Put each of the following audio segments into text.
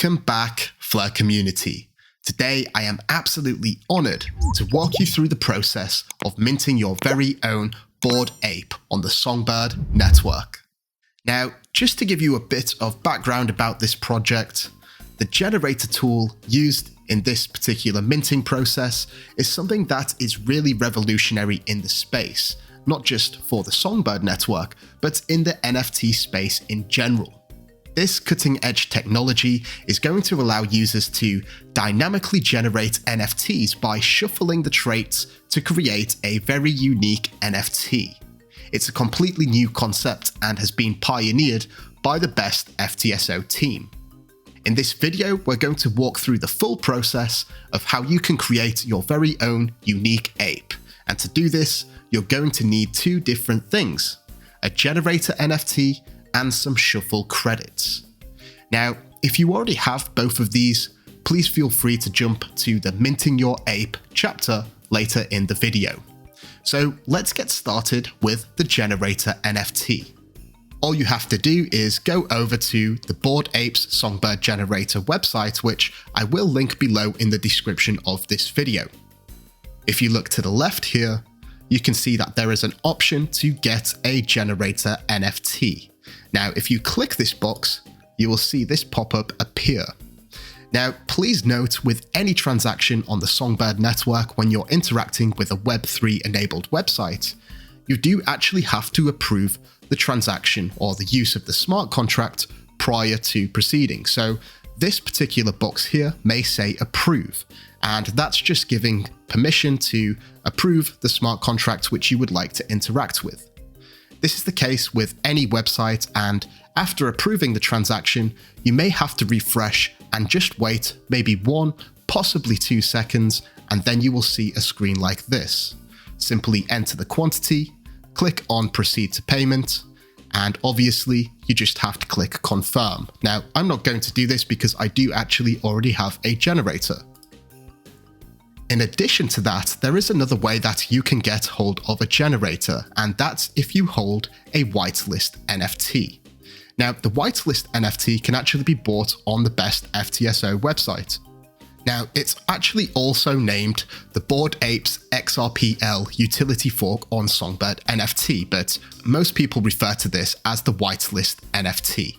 Welcome back, Fleur community. Today I am absolutely honoured to walk you through the process of minting your very own Bored Ape on the Songbird network. Now, just to give you a bit of background about this project, the generator tool used in this particular minting process is something that is really revolutionary in the space, not just for the Songbird network, but in the NFT space in general. This cutting-edge technology is going to allow users to dynamically generate NFTs by shuffling the traits to create a very unique NFT. It's a completely new concept and has been pioneered by the BestFTSO team. In this video, we're going to walk through the full process of how you can create your very own unique ape. And to do this, you're going to need two different things: a generator NFT and some shuffle credits. Now, if you already have both of these, please feel free to jump to the Minting Your Ape chapter later in the video. So let's get started with the generator NFT. All you have to do is go over to the Bored Apes Songbird generator website, which I will link below in the description of this video. If you look to the left here, you can see that there is an option to get a generator NFT. Now, if you click this box, you will see this pop-up appear. Now, please note with any transaction on the Songbird network when you're interacting with a Web3 enabled website, you do actually have to approve the transaction or the use of the smart contract prior to proceeding. So this particular box here may say approve, and that's just giving permission to approve the smart contract which you would like to interact with. This is the case with any website, and after approving the transaction, you may have to refresh and just wait maybe 1, possibly 2 seconds, and then you will see a screen like this. Simply enter the quantity, click on proceed to payment, and obviously you just have to click confirm. Now, I'm not going to do this because I do actually already have a generator. In addition to that, there is another way that you can get hold of a generator, and that's if you hold a whitelist NFT. Now, the whitelist NFT can actually be bought on the BestFTSO website. Now, it's actually also named the Bored Apes XRPL utility fork on Songbird NFT, but most people refer to this as the whitelist NFT.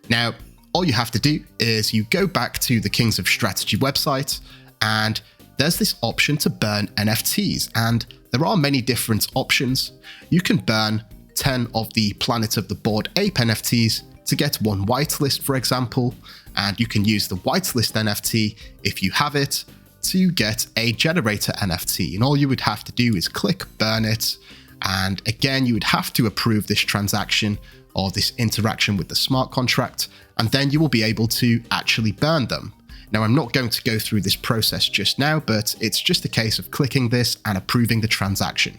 Now, all you have to do is you go back to the Kings of Strategy website, and there's this option to burn NFTs, and there are many different options. You can burn 10 of the Planet of the Bored Ape NFTs to get one whitelist, for example, and you can use the whitelist NFT, if you have it, to get a generator NFT. And all you would have to do is click burn it, and again, you would have to approve this transaction or this interaction with the smart contract, and then you will be able to actually burn them. Now, I'm not going to go through this process just now, but it's just a case of clicking this and approving the transaction.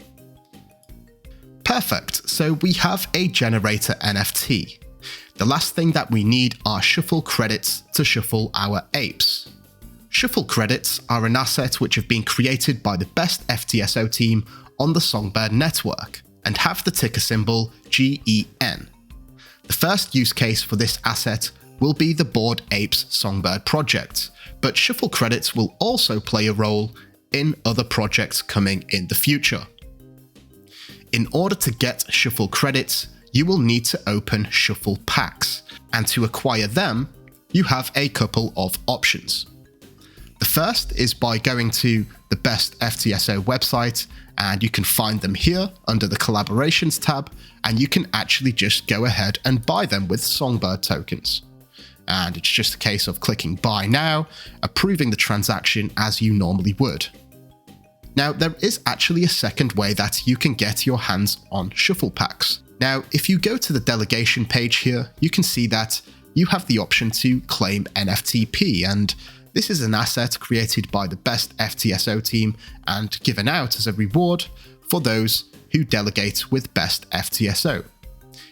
Perfect, so we have a generator NFT. The last thing that we need are shuffle credits to shuffle our apes. Shuffle credits are an asset which have been created by the BestFTSO team on the Songbird network and have the ticker symbol GEN. The first use case for this asset will be the Bored Apes Songbird project, but shuffle credits will also play a role in other projects coming in the future. In order to get shuffle credits, you will need to open shuffle packs, and to acquire them, you have a couple of options. The first is by going to the BestFTSO website, and you can find them here under the collaborations tab, and you can actually just go ahead and buy them with Songbird tokens. And it's just a case of clicking buy now, approving the transaction as you normally would. Now, there is actually a second way that you can get your hands on shuffle packs. Now, if you go to the delegation page here, you can see that you have the option to claim NFTP, and this is an asset created by the BestFTSO team and given out as a reward for those who delegate with BestFTSO.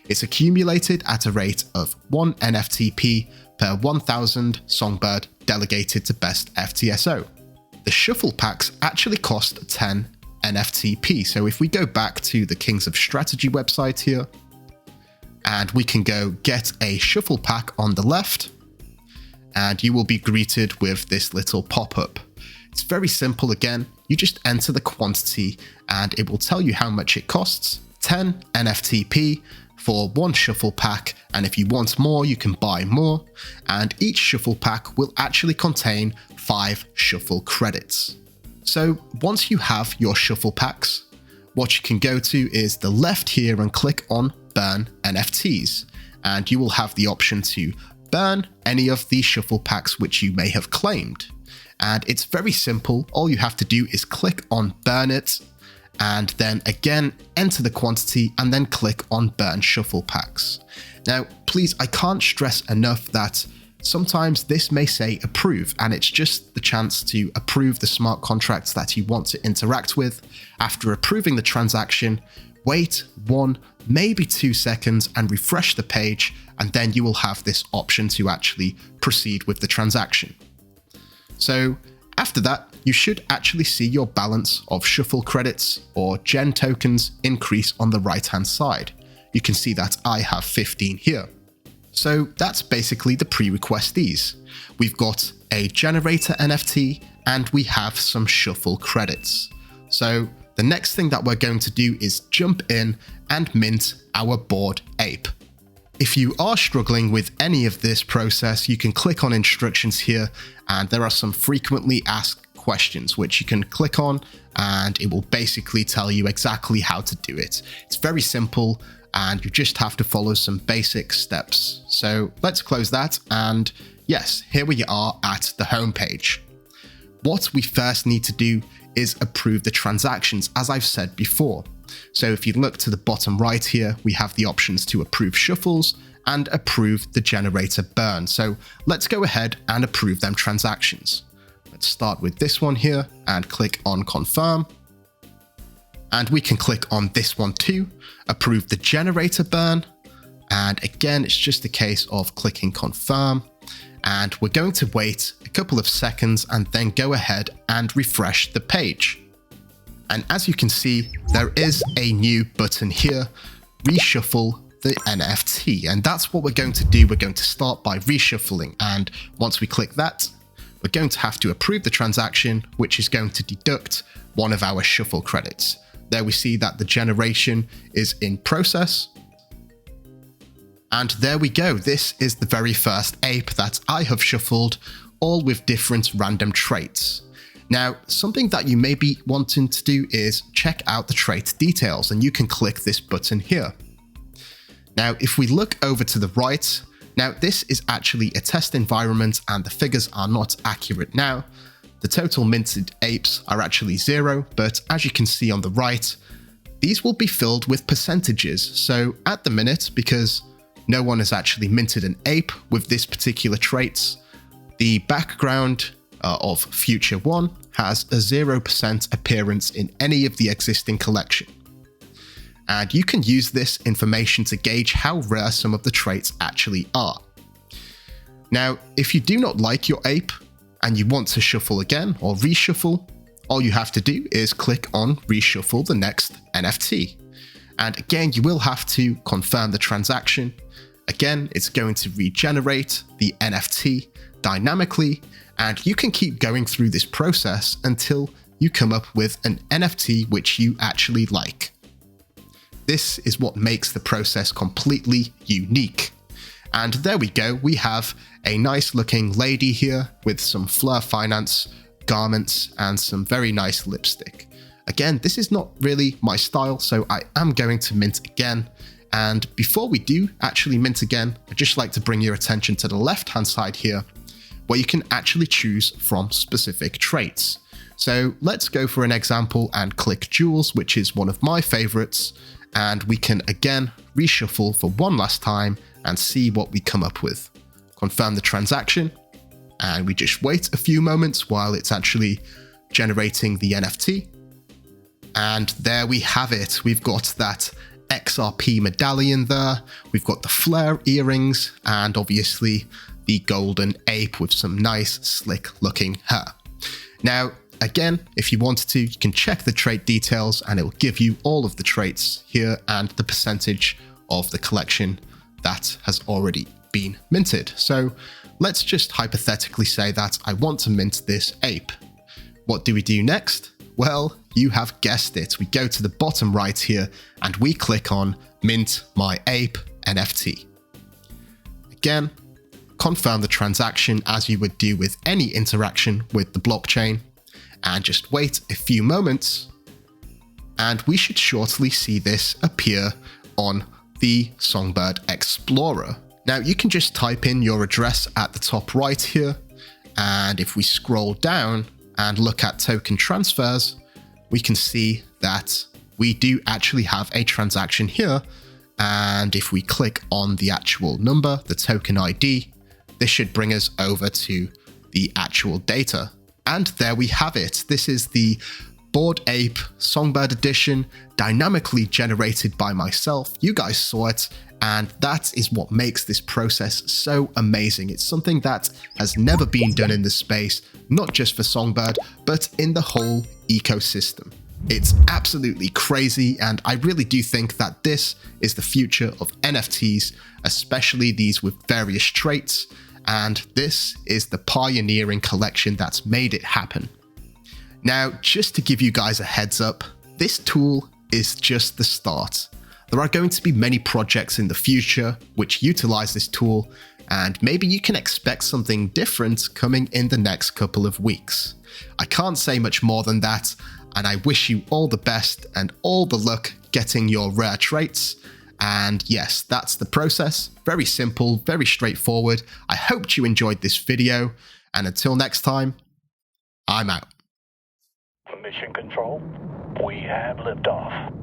It's accumulated at a rate of 1 NFTP per 1,000 Songbird delegated to BestFTSO. The shuffle packs actually cost 10 NFTP. So if we go back to the Kings of Strategy website here, and we can go get a shuffle pack on the left, and you will be greeted with this little pop-up. It's very simple again. You just enter the quantity and it will tell you how much it costs. 10 NFTP for one shuffle pack, and if you want more, you can buy more. And each shuffle pack will actually contain 5 shuffle credits. So once you have your shuffle packs, what you can go to is the left here and click on Burn NFTs. And you will have the option to burn any of the shuffle packs which you may have claimed. And it's very simple. All you have to do is click on Burn It, and then again enter the quantity and then click on Burn Shuffle Packs. Now, please, I can't stress enough that sometimes this may say approve, and it's just the chance to approve the smart contracts that you want to interact with. After approving the transaction, wait 1, maybe 2 seconds and refresh the page, and then you will have this option to actually proceed with the transaction. So after that, you should actually see your balance of shuffle credits or gen tokens increase on the right hand side. You can see that I have 15 here. So that's basically the pre-requestees. We've got a generator NFT and we have some shuffle credits. So the next thing that we're going to do is jump in and mint our Bored Ape. If you are struggling with any of this process, you can click on instructions here, and there are some frequently asked questions which you can click on, and it will basically tell you exactly how to do it. It's very simple, and you just have to follow some basic steps. So let's close that, and yes, here we are at the home page. What we first need to do is approve the transactions, as I've said before. So if you look to the bottom right here, we have the options to approve shuffles and approve the generator burn. So let's go ahead and approve them transactions. Let's start with this one here and click on confirm. And we can click on this one too, approve the generator burn. And again, it's just a case of clicking confirm. And we're going to wait a couple of seconds and then go ahead and refresh the page. And as you can see, there is a new button here, reshuffle the NFT. And that's what we're going to do. We're going to start by reshuffling. And once we click that, we're going to have to approve the transaction, which is going to deduct one of our shuffle credits. There we see that the generation is in process. And there we go. This is the very first ape that I have shuffled, all with different random traits. Now, something that you may be wanting to do is check out the trait details, and you can click this button here. Now, if we look over to the right, now this is actually a test environment and the figures are not accurate now. The total minted apes are actually 0, but as you can see on the right, these will be filled with percentages. So at the minute, because no one has actually minted an ape with this particular traits, the background of Future 1 has a 0% appearance in any of the existing collection. And you can use this information to gauge how rare some of the traits actually are. Now, if you do not like your ape and you want to shuffle again or reshuffle, all you have to do is click on reshuffle the next NFT. And again, you will have to confirm the transaction. Again, it's going to regenerate the NFT dynamically, and you can keep going through this process until you come up with an NFT which you actually like. This is what makes the process completely unique. And there we go, we have a nice looking lady here with some Fleur Finance garments and some very nice lipstick. Again, this is not really my style, so I am going to mint again. And before we do actually mint again, I'd just like to bring your attention to the left-hand side here, where you can actually choose from specific traits. So let's go for an example and click Jewels, which is one of my favorites. And we can again reshuffle for one last time and see what we come up with. Confirm the transaction, and we just wait a few moments while it's actually generating the NFT. And there we have it. We've got that XRP medallion there. We've got the flare earrings and obviously the golden ape with some nice slick looking hair. Now, again, if you wanted to, you can check the trait details and it will give you all of the traits here and the percentage of the collection that has already been minted. So let's just hypothetically say that I want to mint this ape. What do we do next? Well, you have guessed it. We go to the bottom right here and we click on Mint My Ape NFT. Again, confirm the transaction as you would do with any interaction with the blockchain, and just wait a few moments and we should shortly see this appear on the Songbird Explorer. Now you can just type in your address at the top right here, and if we scroll down and look at token transfers, we can see that we do actually have a transaction here. And if we click on the actual number, the token ID, this should bring us over to the actual data. And there we have it. This is the Bored Ape Songbird edition, dynamically generated by myself. You guys saw it, and that is what makes this process so amazing. It's something that has never been done in the space, not just for Songbird, but in the whole ecosystem. It's absolutely crazy, and I really do think that this is the future of NFTs, especially these with various traits, and this is the pioneering collection that's made it happen. Now, just to give you guys a heads up, this tool is just the start. There are going to be many projects in the future which utilize this tool, and maybe you can expect something different coming in the next couple of weeks. I can't say much more than that, and I wish you all the best and all the luck getting your rare traits. And yes, that's the process. Very simple, very straightforward. I hope you enjoyed this video, and until next time, I'm out. Mission Control, we have liftoff.